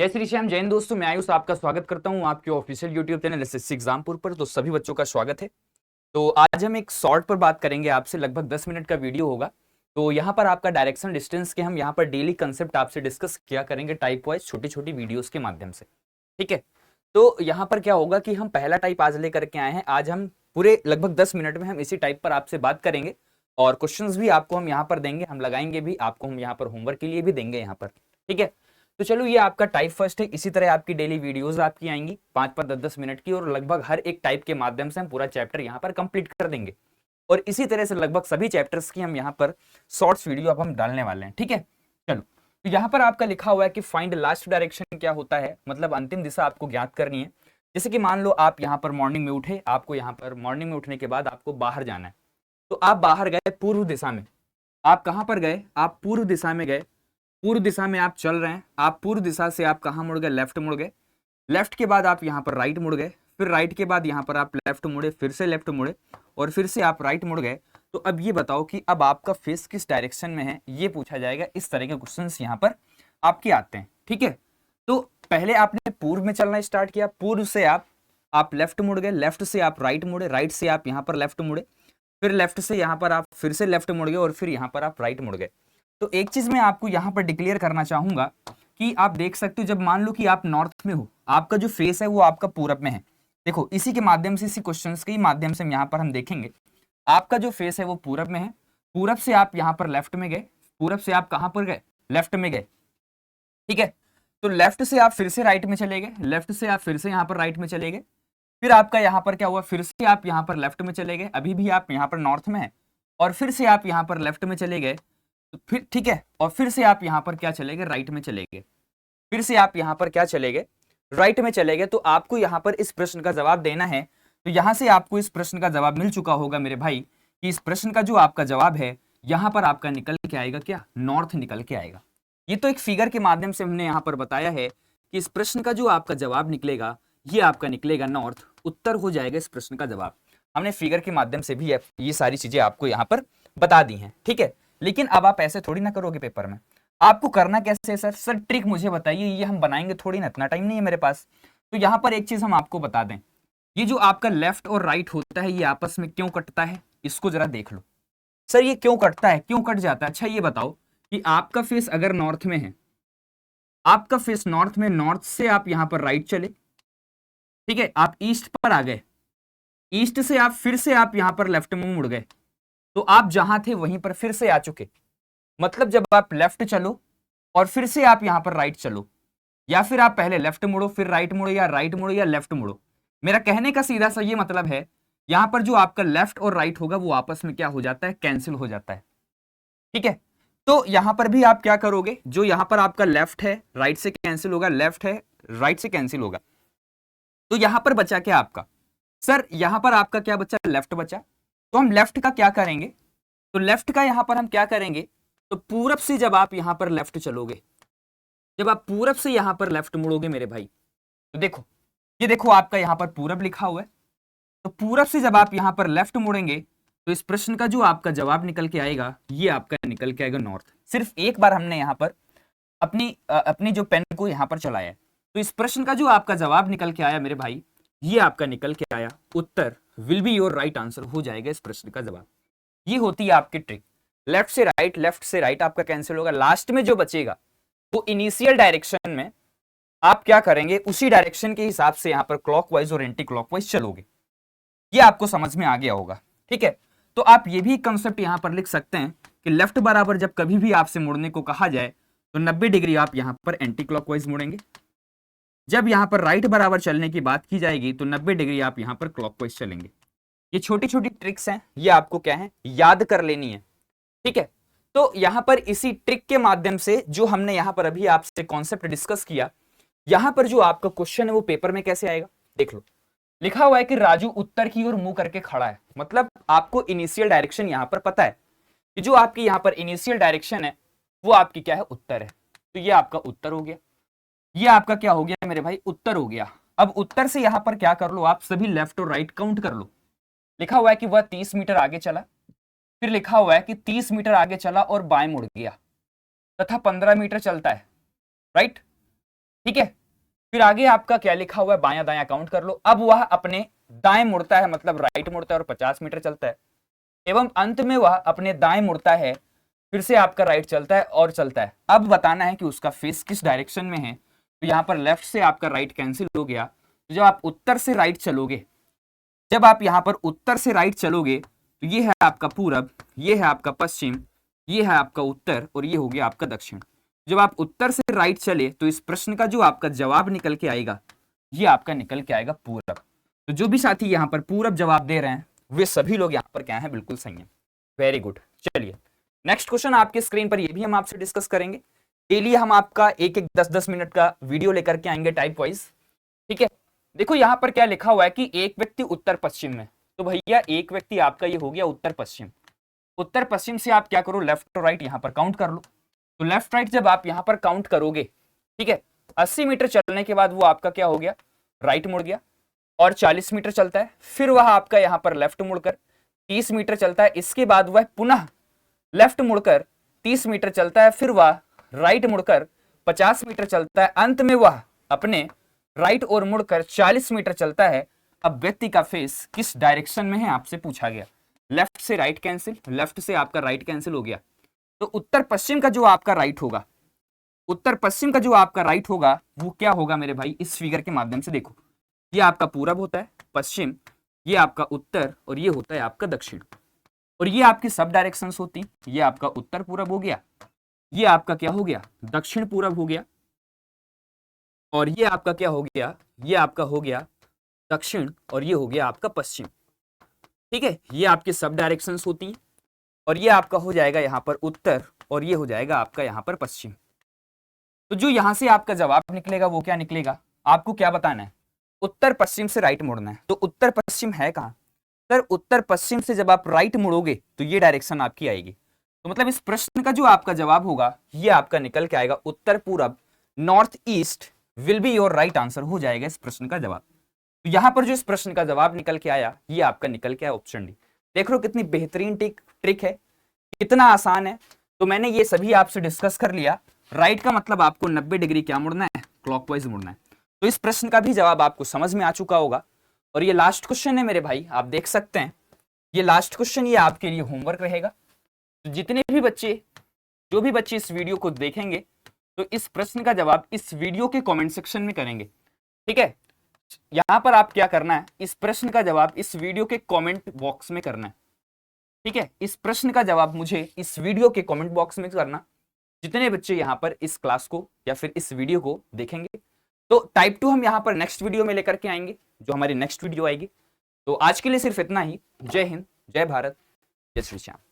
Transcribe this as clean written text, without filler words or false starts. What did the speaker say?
जय श्री श्याम। जैन दोस्तों, मैं आयुष आपका स्वागत करता हूं आपके official YouTube channel SSC Exampur पर। तो सभी बच्चों का स्वागत है। तो आज हम एक शॉर्ट पर बात करेंगे आपसे, लगभग 10 मिनट का वीडियो होगा। तो यहाँ पर आपका डायरेक्शन डिस्टेंस के हम यहाँ पर डेली कंसेप्ट आपसे डिस्कस किया करेंगे टाइप वाइज, छोटी छोटी वीडियोस के माध्यम से। ठीक है। तो यहाँ पर क्या होगा कि हम पहला टाइप आज लेकर के आए हैं। आज हम पूरे लगभग 10 मिनट में हम इसी टाइप पर आपसे बात करेंगे और क्वेश्चंस भी आपको हम यहाँ पर देंगे, हम लगाएंगे भी आपको, हम यहाँ पर होमवर्क के लिए भी देंगे यहाँ पर। ठीक है। तो चलो, ये आपका टाइप फर्स्ट है। इसी तरह आपकी डेली वीडियोस आपकी आएंगी 5-5, 10-10 मिनट की, और लगभग हर एक टाइप के माध्यम से हम पूरा चैप्टर यहाँ पर कंप्लीट कर देंगे। और इसी तरह से लगभग सभी चैप्टर्स की हम यहाँ पर शॉर्ट्स वीडियो अब हम डालने वाले हैं। ठीक है। चलो, तो यहाँ पर आपका लिखा हुआ है कि फाइंड लास्ट डायरेक्शन। क्या होता है, मतलब अंतिम दिशा आपको ज्ञात करनी है। जैसे कि मान लो आप यहाँ पर मॉर्निंग में उठे, आपको यहाँ पर मॉर्निंग में उठने के बाद आपको बाहर जाना है। तो आप बाहर गए पूर्व दिशा में। आप कहाँ पर गए? आप पूर्व दिशा में गए। पूर्व दिशा में आप चल रहे हैं। आप पूर्व दिशा से आप कहाँ मुड़ गए? लेफ्ट मुड़ गए। लेफ्ट के बाद आप यहाँ पर राइट मुड़ गए। फिर राइट के बाद यहाँ पर आप लेफ्ट मुड़े, फिर से लेफ्ट मुड़े, और फिर से आप राइट मुड़ गए। तो अब ये बताओ कि अब आपका फेस किस डायरेक्शन में है, ये पूछा जाएगा। इस तरह के क्वेश्चंस यहाँ पर आपके आते हैं। ठीक है। तो पहले आपने पूर्व में चलना स्टार्ट किया। पूर्व से आप लेफ्ट मुड़ गए, लेफ्ट से आप राइट मुड़े, राइट से आप यहाँ पर लेफ्ट मुड़े, फिर लेफ्ट से यहाँ पर आप फिर से लेफ्ट मुड़ गए, और फिर यहाँ पर आप राइट मुड़ गए। तो एक चीज मैं आपको यहाँ पर डिक्लेयर करना चाहूंगा कि आप देख सकते हो, जब मान लो कि आप नॉर्थ में हो, आपका जो फेस है वो आपका पूरब में है। देखो, इसी के माध्यम से, इसी क्वेश्चंस के माध्यम से यहाँ पर हम देखेंगे आपका जो फेस है वो पूरब में है। पूरब से आप यहाँ पर लेफ्ट में गए, पूरब से आप कहाँ पर गए? लेफ्ट में गए। ठीक है। तो लेफ्ट से आप फिर से राइट में चले गए, लेफ्ट से आप फिर से यहाँ पर राइट में चले गए, फिर आपका यहाँ पर क्या हुआ? फिर से आप यहाँ पर लेफ्ट में चले गए, अभी भी आप यहाँ पर नॉर्थ में है, और फिर से आप यहाँ पर लेफ्ट में चले गए। तो फिर ठीक है, और फिर से आप यहाँ पर क्या चले गए? राइट में चले गए। फिर से आप यहाँ पर क्या चले गए? राइट में चले गए। तो आपको यहाँ पर इस प्रश्न का जवाब देना है। तो यहाँ से आपको इस प्रश्न का जवाब मिल चुका होगा मेरे भाई, कि इस प्रश्न का जो आपका जवाब है यहाँ पर आपका निकल के आएगा क्या? नॉर्थ निकल के आएगा। ये तो एक फिगर के माध्यम से हमने यहाँ पर बताया है कि इस प्रश्न का जो आपका जवाब निकलेगा ये आपका निकलेगा नॉर्थ, उत्तर हो जाएगा इस प्रश्न का जवाब। हमने फिगर के माध्यम से भी ये सारी चीजें आपको यहाँ पर बता दी हैं। ठीक है। लेकिन अब आप ऐसे थोड़ी ना करोगे पेपर में। आपको करना कैसे है सर ट्रिक मुझे बताइए। ये हम बनाएंगे थोड़ी ना, इतना टाइम नहीं है मेरे पास। तो यहाँ पर एक चीज हम आपको बता दें, ये जो आपका लेफ्ट और राइट होता है ये आपस में क्यों कटता है, इसको जरा देख लो। सर ये क्यों कटता है, क्यों कट जाता है? अच्छा ये बताओ कि आपका फेस अगर नॉर्थ में है, आपका फेस नॉर्थ में, नॉर्थ से आप यहां पर राइट चले, ठीक है, आप ईस्ट पर आ गए, ईस्ट से आप फिर से आप यहां पर लेफ्ट में मुड़ गए, तो आप जहां थे वहीं पर फिर से आ चुके। मतलब जब आप लेफ्ट चलो और फिर से आप यहां पर राइट चलो, या फिर आप पहले लेफ्ट मुड़ो फिर राइट मुड़ो, या राइट मुड़ो या लेफ्ट मुड़ो, मेरा कहने का सीधा सा ये मतलब है, यहां पर जो आपका लेफ्ट और राइट होगा वो आपस में क्या हो जाता है? कैंसिल हो जाता है। ठीक है। तो यहां पर भी आप क्या करोगे? जो यहां पर आपका लेफ्ट है राइट से कैंसिल होगा, लेफ्ट है राइट से कैंसिल होगा। तो यहां पर बचा क्या आपका? सर यहां पर आपका क्या बचा? लेफ्ट बचा। तो हम लेफ्ट का क्या करेंगे? तो लेफ्ट का यहां पर हम क्या करेंगे? तो पूरब से जब आप यहां पर लेफ्ट चलोगे, जब आप पूरब से यहां पर लेफ्ट मुड़ोगे मेरे भाई, तो देखो, ये देखो आपका यहां पर पूरब लिखा हुआ है। तो पूरब से जब आप यहां पर लेफ्ट मुड़ेंगे तो इस प्रश्न का जो आपका जवाब निकल के आएगा ये आपका निकल के आएगा नॉर्थ। सिर्फ एक बार हमने यहां पर अपनी जो पेन को यहां पर चलाया है, तो इस प्रश्न का जो आपका जवाब निकल के आया मेरे भाई, ये आपका निकल के आया उत्तर, will be your right answer हो जाएगा इस प्रश्न का जवाब। ये होती है आपकी ट्रिक। लेफ्ट से राइट, लेफ्ट से राइट आपका कैंसिल होगा, लास्ट में जो बचेगा वो इनिशियल डायरेक्शन में आप क्या करेंगे? उसी डायरेक्शन के हिसाब से यहां पर क्लॉकवाइज और एंटी क्लॉकवाइज चलोगे। ये आपको समझ में आ गया होगा। ठीक है। तो आप ये भी कंसेप्ट यहां पर लिख सकते हैं कि लेफ्ट बराबर जब कभी भी आपसे मुड़ने को कहा जाए तो 90 डिग्री आप यहां पर एंटी क्लॉकवाइज मुड़ेंगे। जब यहां पर राइट बराबर चलने की बात की जाएगी तो 90 डिग्री आप यहां पर क्लॉकवाइज चलेंगे। ये छोटी छोटी ट्रिक्स हैं, ये आपको क्या है? याद कर लेनी है। ठीक है। तो यहां पर इसी ट्रिक के माध्यम से जो हमने यहां पर अभी आपसे कॉन्सेप्ट डिस्कस किया, यहां पर जो आपका क्वेश्चन है वो पेपर में कैसे आएगा देख लो। लिखा हुआ है कि राजू उत्तर की ओर मुंह करके खड़ा है। मतलब आपको इनिशियल डायरेक्शन यहां पर पता है कि जो आपकी यहां पर इनिशियल डायरेक्शन है वो आपकी क्या है? उत्तर है। तो ये आपका उत्तर हो गया। ये आपका क्या हो गया मेरे भाई? उत्तर हो गया। अब उत्तर से यहां पर क्या कर लो आप? सभी लेफ्ट और राइट काउंट कर लो। लिखा हुआ है कि वह 30 मीटर आगे चला, फिर लिखा हुआ है कि 30 मीटर आगे चला और बाएं मुड़ गया, तथा 15 मीटर चलता है। राइट। ठीक है। फिर आगे आपका क्या लिखा हुआ है, बायां दायां काउंट कर लो। अब वह अपने दाएं मुड़ता है, मतलब राइट मुड़ता है और 50 मीटर चलता है, एवं अंत में वह अपने दाएं मुड़ता है, फिर से आपका राइट चलता है और चलता है। अब बताना है कि उसका फेस किस डायरेक्शन में है। तो यहाँ पर लेफ्ट से आपका राइट कैंसिल हो गया। तो जब आप उत्तर से राइट चलोगे, जब आप यहाँ पर उत्तर से राइट चलोगे, तो ये है आपका पूरब, ये है आपका पश्चिम, ये है आपका उत्तर और ये हो गया आपका दक्षिण। जब आप उत्तर से राइट चले तो इस प्रश्न का जो आपका जवाब निकल के आएगा, ये आपका निकल के आएगा पूरब। तो जो भी साथी यहाँ पर पूरब जवाब दे रहे हैं, वे सभी लोग यहाँ पर क्या है, बिल्कुल सही है। Very good. चलिए नेक्स्ट क्वेश्चन आपके स्क्रीन पर, ये भी हम आपसे डिस्कस करेंगे। के लिए हम आपका एक एक 10-10 मिनट का वीडियो लेकर के आएंगे टाइप वाइज। ठीक है, देखो यहाँ पर क्या लिखा हुआ है कि एक व्यक्ति उत्तर पश्चिम में। तो भैया एक व्यक्ति आपका ये हो गया उत्तर पश्चिम। उत्तर पश्चिम से आप क्या करो, लेफ्ट और राइट यहाँ पर काउंट कर लो। तो लेफ्ट राइट जब आप यहाँ पर काउंट करोगे, ठीक है, 80 मीटर चलने के बाद वो आपका क्या हो गया, राइट मुड़ गया और 40 मीटर चलता है। फिर वह आपका यहाँ पर लेफ्ट मुड़कर 30 मीटर चलता है। इसके बाद वह पुनः लेफ्ट मुड़कर 30 मीटर चलता है। फिर वह राइट मुड़कर 50 मीटर चलता है। अंत में वह अपने राइट और मुड़कर 40 मीटर चलता है। अब व्यक्ति का फेस किस डायरेक्शन में है आपसे पूछा गया। लेफ्ट से राइट कैंसिल, लेफ्ट से आपका राइट कैंसिल हो गया। तो उत्तर पश्चिम का जो आपका राइट होगा, उत्तर पश्चिम का जो आपका राइट होगा वो क्या होगा मेरे भाई, इस फिगर के माध्यम से देखो। ये आपका पूरब होता है, पश्चिम, ये आपका उत्तर और ये होता है आपका दक्षिण। और ये आपकी सब डायरेक्शंस होती। ये आपका उत्तर पूरब हो गया, ये आपका क्या हो गया, दक्षिण पूरब हो गया, और ये आपका क्या हो गया, ये आपका हो गया दक्षिण और ये हो गया आपका पश्चिम। ठीक है, ये आपकी सब डायरेक्शंस होती हैं। और ये आपका हो जाएगा यहाँ पर उत्तर और ये हो जाएगा आपका यहाँ पर पश्चिम। तो जो यहां से आपका जवाब निकलेगा वो क्या निकलेगा, आपको क्या बताना है, उत्तर पश्चिम से राइट मुड़ना है। तो उत्तर पश्चिम है कहां सर, उत्तर पश्चिम से जब आप राइट मुड़ोगे तो ये डायरेक्शन आपकी आएगी। तो मतलब इस प्रश्न का जो आपका जवाब होगा ये आपका निकल के आएगा उत्तर पूरब, north east will be your right answer हो जाएगा इस प्रश्न का जवाब। तो यहां पर जो इस प्रश्न का जवाब निकल के आया ये आपका निकल के आया ऑप्शन डी। देख लो कितनी बेहतरीन ट्रिक है, कितना आसान है। तो मैंने ये सभी आपसे डिस्कस कर लिया। राइट का मतलब आपको 90 डिग्री क्या मुड़ना है, क्लॉकवाइज मुड़ना है। तो इस प्रश्न का भी जवाब आपको समझ में आ चुका होगा। और ये लास्ट क्वेश्चन है मेरे भाई, आप देख सकते हैं ये लास्ट क्वेश्चन, ये आपके लिए होमवर्क रहेगा। तो जितने भी बच्चे, जो भी बच्चे इस वीडियो को देखेंगे तो इस प्रश्न का जवाब इस वीडियो के कमेंट सेक्शन में करेंगे। ठीक है, यहां पर आप क्या करना है, इस प्रश्न का जवाब इस वीडियो के कमेंट बॉक्स में करना है। ठीक है, इस प्रश्न का जवाब मुझे इस वीडियो के कमेंट बॉक्स में करना, जितने बच्चे यहाँ पर इस क्लास को या फिर इस वीडियो को देखेंगे। तो टाइप 2 हम यहाँ पर नेक्स्ट वीडियो में लेकर के आएंगे, जो हमारी नेक्स्ट वीडियो आएगी। तो आज के लिए सिर्फ इतना ही। जय हिंद, जय भारत, जय श्री श्याम।